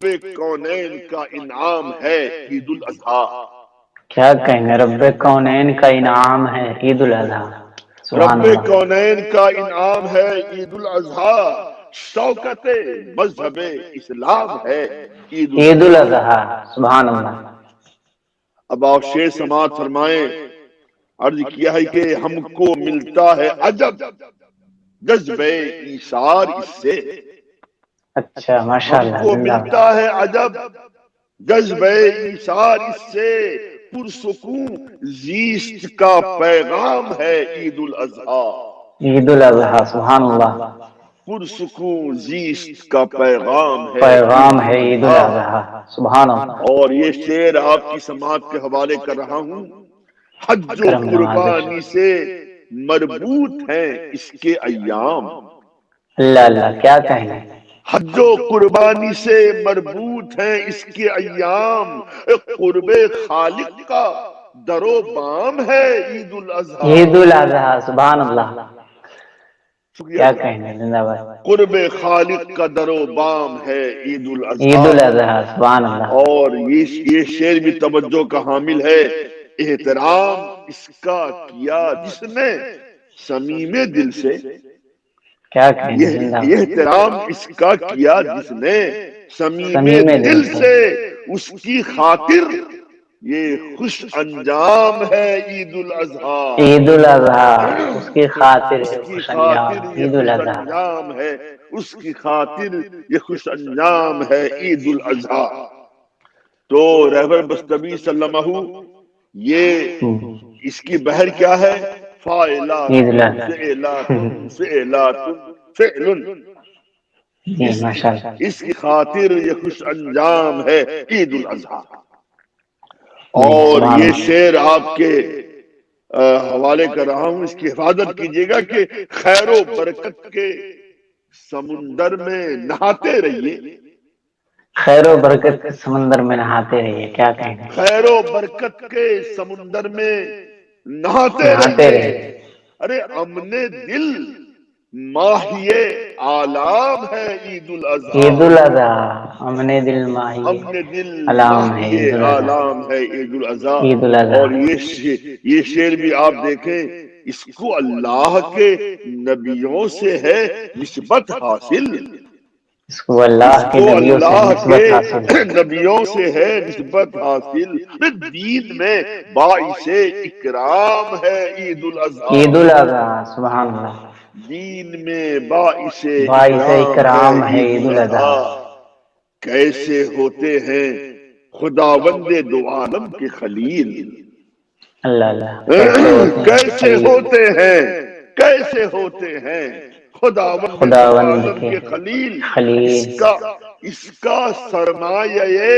کونین کا انعام ہے عید الاضحیٰ. کیا کہیں گے، رب کونین کا انعام ہے عید الاضحیٰ. سبحان رب اللہ. کونین کا انعام ہے عید الاضحیٰ. شوکت مذہب اسلام ہے عید عید الاضحیٰ. الاضحیٰ. سبحان اللہ. اب آپ شیر سماعت فرمائیں. عرض کیا ہے کہ ہم کو ملتا ہے عجب جذبہ ایثار اس سے. اچھا، ماشاء ہم اللہ. کو زندہ ملتا ہے عجب جذبہ ایثار اس سے. پرسکون زیست کا پیغام ہے عید الاضحیٰ. عید الاضحیٰ. سبحان اللہ. پرسکون زیست کا پیغام ہے پیغام عید ہے عید الاضحیٰ. الاضحیٰ. سبحان اللہ. اور یہ شعر آپ کی سماعت کے حوالے کر رہا ہوں. حج و کرم قربانی نوازش. سے مربوط ہیں اس کے ایام. اللہ اللہ، کیا کہیں گے. حج و قربانی سے مربوط ہیں اس کے ایام. قرب خالق کا در و بام ہے عید الاضحیٰ. عید الاضحیٰ. سبحان اللہ. کیا کہیں گے. زندہ باد. قرب خالق کا در و بام ہے عید عید الاضحیٰ. الاضحیٰ. سبحان اللہ. اور یہ شعر بھی توجہ کا حامل ہے. احترام اس کا کیا جس نے صمیم دل سے. کیا کہیں گے. زندہ یہ باد. احترام اس کا کیا جس نے صمیم صمیم دل دل سے. اس کی خاطر یہ خوش انجام ہے عید الاضحیٰ. عید الاضحیٰ. اس کی خاطر اس کی خوش خاطر انجام. یہ عید خوش الاضحیٰ. انجام ہے. اس کی خاطر یہ خوش انجام ہے عید الاضحیٰ. تو رہبر بستوی سلمہ یہ اس کی بحر کیا ہے. فاعلات عید الاضحیٰ. فعلات فعلات فعل. جی ماشاء اللہ. اس کی خاطر یہ خوش انجام ہے عید الاضحیٰ. اور یہ شعر آپ کے حوالے کر رہا ہوں. اس کی حفاظت کیجیے گا کہ خیر و برکت کے سمندر میں نہاتے رہیے. خیر و برکت کے سمندر میں نہاتے رہیے. کیا کہیں گے. خیر و برکت کے سمندر میں نہاتے نہاتے رہیے. رہیے. ارے امن دل ماہی آلام ہے عید الاضحیٰ. عید الاضحیٰ. امن دل ماہی امن دل علام ہے ماہی عید الاضحیٰ. آلام ہے عید الاضحیٰ. عید الاضحیٰ. اور یہ شعر بھی آپ دیکھیں. اس کو اللہ کے نبیوں سے ہے نسبت حاصل. اس کو اللہ کے نبیوں سے نسبت حاصل. نبیوں سے ہے نسبت حاصل. دین میں باعث اکرام ہے عید الاضحیٰ. عید الاضحیٰ. سبحان اللہ. دین میں باعث اکرام ہے عید الاضحیٰ. کیسے ہوتے ہیں خداوند دو عالم کے خلیل. اللہ اللہ. کیسے ہوتے ہیں کیسے ہوتے ہیں خداوند کے خلیل. اس کا سرمایہ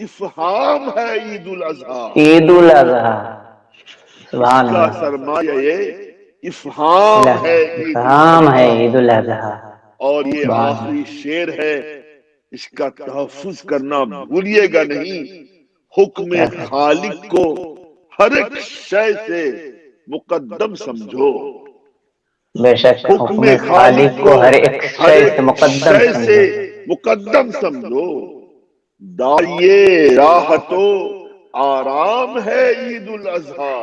افہام ہے عید الاضحیٰ. عید الاضحیٰ. سبحان اس کا اللہ. سرمایہ افہام ہے عید الاضحیٰ. اور یہ آخری شعر ہے. اس کا تحفظ کرنا بھولیے گا نہیں. حکم خالق کو ہر ایک شے سے مقدم سمجھو. بے شک حکم خالق کو ہر ایک شے سے مقدم سمجھو. دائیے راحت و آرام ہے عید الاضحیٰ.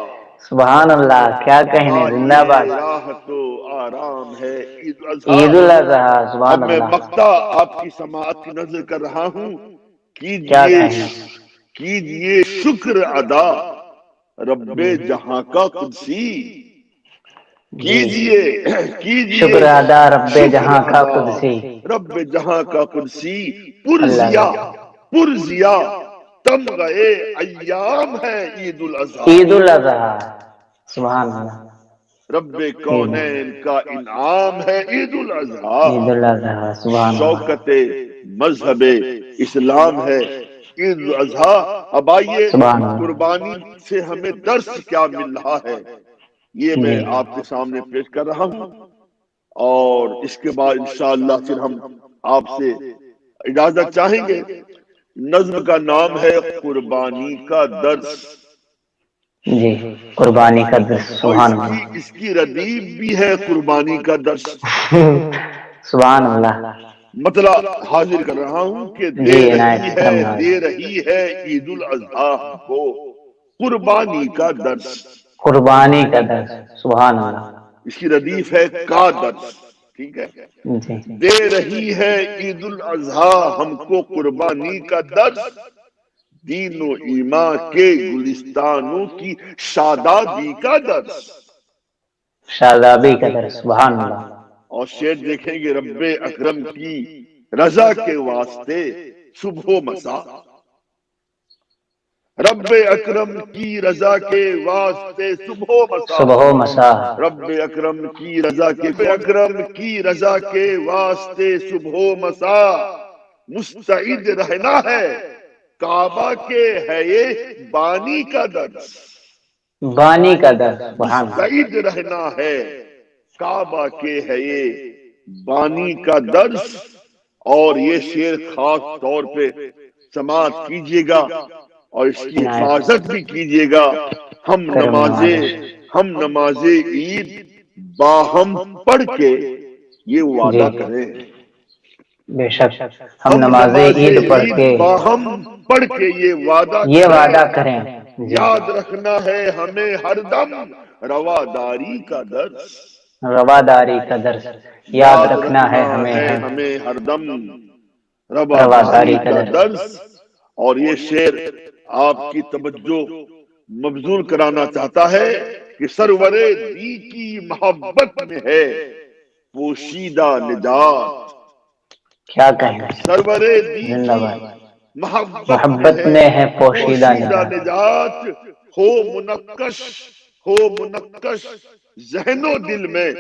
سبحان اللہ. کیا کہنے. زندہ باد. راحت و آرام ہے عید عید الاضحیٰ. سبحان اب میں اللہ. مقطع آپ کی سماعت کی نظر کر رہا ہوں. کیجئے شکر ادا رب جہاں کا قدسی. کیجئے شکر ادا رب جہاں کا قدسی. رب جہاں کا قدسی. پرزیا تمغے ایام ہے عید الاضحیٰ. عید الاضحیٰ. سبحان اللہ. رب کونین کا انعام ہے عید الاضحیٰ. عید الاضحیٰ. سبحان اللہ. شوکت مذہب اسلام ہے عید الاضحیٰ. اب آئیے قربانی سے ہمیں درس کیا مل رہا ہے یہ میں آپ کے سامنے پیش کر رہا ہوں. اور اس کے بعد انشاءاللہ پھر ہم آپ سے اجازت چاہیں گے. نظم کا نام ہے قربانی کا درس. جی قربانی کا درس. سبحان اللہ. اس کی ردیف بھی ہے قربانی کا درس. سبحان اللہ. مطلع حاضر کر رہا ہوں کہ جی عنایت کرم نواز، دے رہی ہے عید الاضحیٰ ہم کو قربانی کا درس. قربانی کا درس، سبحان اللہ. اس کی ردیف ہے کا درس. ٹھیک ہے، جی دے رہی ہے عید الاضحیٰ ہم کو قربانی کا درس، دین و ایمان کے گلستانوں کی شادابی کا درس. شادابی کا درس، سبحان اللہ. اور شعر دیکھیں گے، رب اکرم کی رضا کے واسطے صبح و مسا، رب اکرم کی رضا کے واسطے صبح و مسا، صبح و مسا، رب اکرم کی رضا کے اکرم کی رضا کے واسطے صبح و مسا، مستعد رہنا ہے کعبہ کے ہے یہ بانی کا درس. بانی کا درس، سبحان اللہ. مستعد رہنا ہے کعبہ کے ہے یہ بانی کا درس. اور یہ شعر خاص طور پہ سماعت کیجیے گا اور اس کی حفاظت بھی کیجیے گا. ہم نماز عید باہم پڑھ کے یہ وعدہ کریں، بے شک ہم نماز عید پڑھ کے باہم پڑھ کے یہ وعدہ کریں. یاد رکھنا ہے ہمیں ہر دم رواداری کا درس. رواداری کا درس یاد رکھنا ہے ہمیں ہر دم رواداری کا درس. اور یہ شعر آپ کی توجہ مبذول کرانا چاہتا ہے کہ سرور دی کی محبت میں ہے پوشیدہ نجات. کیا کہیں، سرور دی زندہ باد. کی محبت میں ہے پوشیدہ نجات. ہو منقش ذہن و دل میں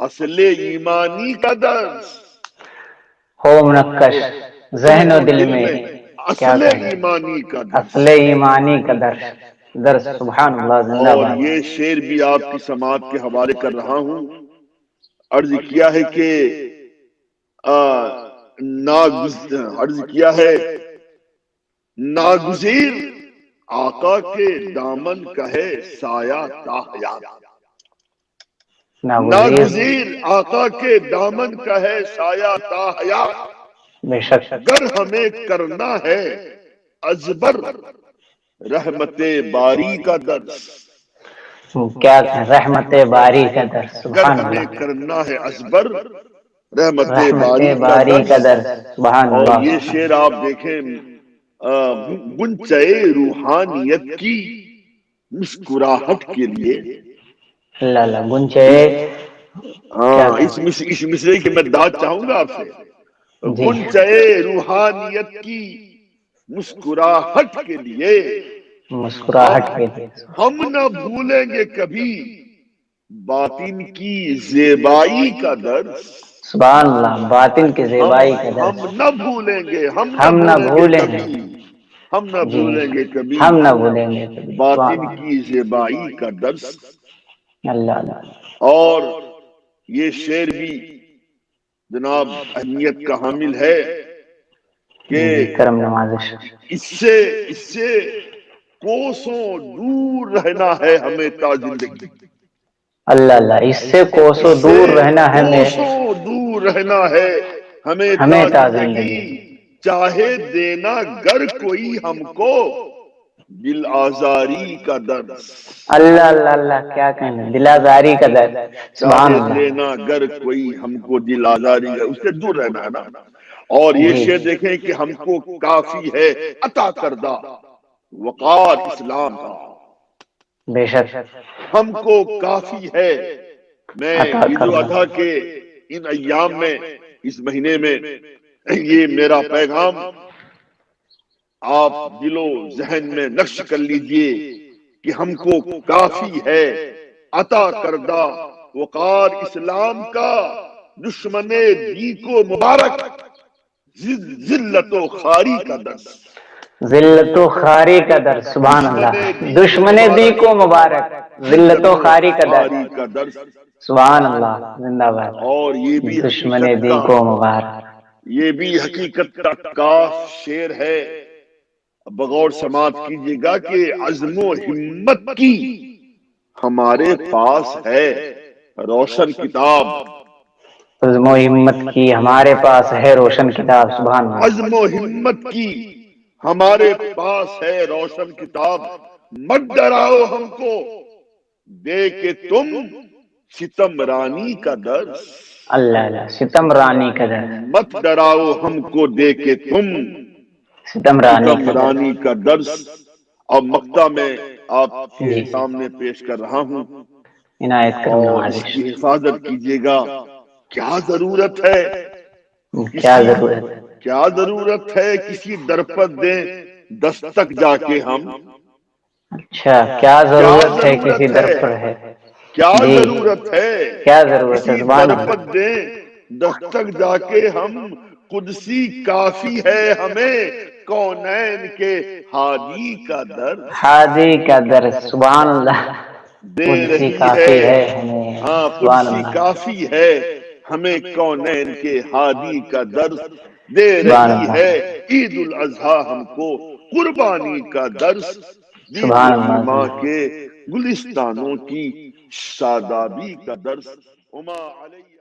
اصل ایمانی کا درس. ہو منقش ذہن و دل میں اصل ایمانی کا درس، اصل ایمانی کا درس، سبحان اللہ. زندہ اور باد. یہ شعر بھی آپ کی سماعت کے حوالے کر رہا ہوں. عرض کیا ہے کہ ناگزیر آقا کے دامن کا ہے سایہ تا حیات. ناگزیر آقا کے دامن کا ہے سایہ تا حیات. بے شک گر ہمیں کرنا ہے ازبر رحمت باری کا درس. کیا کہیں، رحمت باری کا درس، گر سبحان ہمیں اللہ. کرنا ہے ازبر رحمت رحمت باری باری کا کا درس. درس، سبحان اور اللہ. یہ شعر آپ دیکھیں، گنچے روحانیت کی مسکراہٹ کے لیے. اللہ اللہ، گنچے. ہاں، اس مصرعے کی میں داد چاہوں گا آپ سے. جی گنچے روحانیت کی مسکراہٹ کے لیے مسکراہٹ کے لیے، ہم نہ بھولیں گے کبھی باطن کی زیبائی کا درس. سبحان اللہ. باطن کی زیبائی کا درس ہم نہ بھولیں گے، ہم نہ بھولیں گے. ہم نہ جی، بھولیں گے کبھی ہم نہ بھولیں گے کبھی. باطن کی زیبائی کا درس. اللہ اللہ. اور یہ شعر بھی جناب اہمیت کا حامل ہے کہ جی کرم نوازش. اس سے کوسوں دور رہنا ہے ہمیں تا زندگی. اللہ اللہ، اس سے کوسوں دور رہنا ہے کوسوں دور رہنا ہے ہمیں تا زندگی. چاہے دینا گر کوئی ہم کو دل آزاری کا درس. اللہ اللہ اللہ، کیا کہنا، دل آزاری کا درس، سبحان چاہے اللہ. دینا گر کوئی ہم کو دل آزاری کا، اس سے دور رہنا ہے نا. اور یہ جی شعر دیکھیں کہ ہم کو کافی ہے عطا کردہ وقار اسلام کا. بے شک ہم کو کافی ہے. میں عطا عید کردہ. الاضحیٰ کے ان ایام میں، اس مہینے میں، یہ میرا پیغام آپ دل و ذہن میں نقش کر لیجئے کہ ہم کو کافی ہے عطا کردہ وقار اسلام کا. دشمن دی کو مبارک ذلت و خاری کا درس. ذلت و خاری کا درس، سبحان اللہ. دشمن دی کو مبارک ذلت و خاری کا درس. سبحان اللہ. زندہ باد. اور یہ بھی دشمن دی کو مبارک. یہ بھی حقیقت کا شعر ہے. بغور سماعت کیجیے گا کہ عزم و ہمت کی ہمارے پاس ہے روشن کتاب. عزم و ہمت کی ہمارے پاس ہے روشن کتاب، سبحان اللہ۔ عزم و ہمت کی ہمارے پاس ہے روشن کتاب، مت ڈراؤ ہم کو دے کے تم ستم رانی کا درس، اللہ اللہ، ستم رانی کا درس، مت ڈراؤ ہم کو دے کے تم ستم رانی ستم کا درس۔ رانی کا درس۔ اور مقطع میں آپ کے جی سامنے پیش کر رہا ہوں، عنایت کرم اور اس نوازش۔ کی حفاظت کیجیے گا۔ کیا ضرورت ہے کیا ضرورت ہے؟ کیا ضرورت ہے کسی درپت دیں دستک جا کے ہم، اچھا، کیا کیا ضرورت ہے کسی ضرورت در ہے پر ہے؟ کیا جی ضرورت ہے کیا ضرورت ہے؟ کسی سبحان اللہ۔ درپت دیں دستک جا کے ہم، قدسی کافی ہے ہمیں کونین کے ہادی کا درس، ہادی کا درس، سبحان اللہ۔ دے قدسی رہی کافی ہے ہمیں، ہاں سبحان قدسی اللہ، کافی ہے ہمیں کونین کے ہادی کا درس، دے سبحان رہی اللہ، ہے عید الاضحیٰ ہم کو قربانی کا درس، دین و سبحان اللہ، ایمان کے گلستانوں کی شادابی کا درس۔ وما علیہ